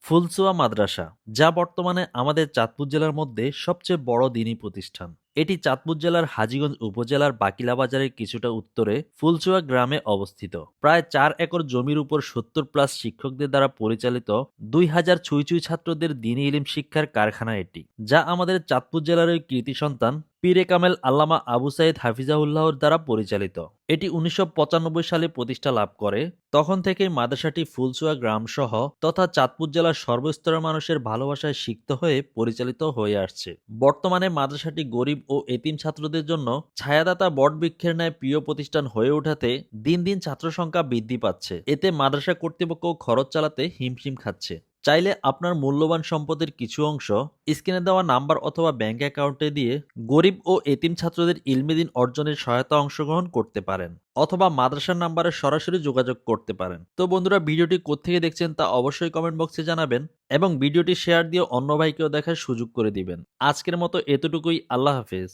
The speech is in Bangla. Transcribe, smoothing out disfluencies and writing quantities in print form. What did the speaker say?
ফুলসুয়া মাদ্রাসা, যা বর্তমানে আমাদের চাঁদপুর জেলার মধ্যে সবচেয়ে বড় দ্বীনি প্রতিষ্ঠান। এটি চাঁদপুর জেলার হাজীগঞ্জ উপজেলার বাকিলা বাজারের কিছুটা উত্তরে ফুলসুয়া গ্রামে অবস্থিত। প্রায় ৪ একর জমির উপর ৭০+ শিক্ষকদের দ্বারা পরিচালিত ২,০০০ ছুঁই ছুঁই ছাত্রদের দ্বীনি ইলম শিক্ষার কারখানা এটি, যা আমাদের চাঁদপুর জেলার ওই কৃতি সন্তান পীরে কামেল আল্লামা আবু সাইদ হাফিজাহুল্লাহর দ্বারা পরিচালিত। এটি ১৯৯৫ সালে প্রতিষ্ঠা লাভ করে। তখন থেকেই মাদ্রাসাটি ফুলসুয়া গ্রামসহ তথা চাঁদপুর জেলার সর্বস্তরের মানুষের ভালোবাসায় সিক্ত হয়ে পরিচালিত হয়ে আসছে। বর্তমানে মাদ্রাসাটি গরিব ও এতিম ছাত্রদের জন্য ছায়াদাতা বটবৃক্ষের ন্যায় প্রিয় প্রতিষ্ঠান হয়ে ওঠাতে দিন দিন ছাত্র সংখ্যা বৃদ্ধি পাচ্ছে। এতে মাদ্রাসা কর্তৃপক্ষ খরচ চালাতে হিমশিম খাচ্ছে। চাইলে আপনার মূল্যবান সম্পদের কিছু অংশ স্ক্রিনে দেওয়া নাম্বার অথবা ব্যাংক অ্যাকাউন্টে দিয়ে গরিব ও এতিম ছাত্রদের ইলমে দিন অর্জনের সহায়তা অংশগ্রহণ করতে পারেন, অথবা মাদ্রাসার নাম্বারে সরাসরি যোগাযোগ করতে পারেন। তো বন্ধুরা, ভিডিওটি কোত্থেকে দেখছেন তা অবশ্যই কমেন্ট বক্সে জানাবেন এবং ভিডিওটি শেয়ার দিয়ে অন্য ভাইকেও দেখার সুযোগ করে দিবেন। আজকের মতো এতটুকুই। আল্লাহ হাফেজ।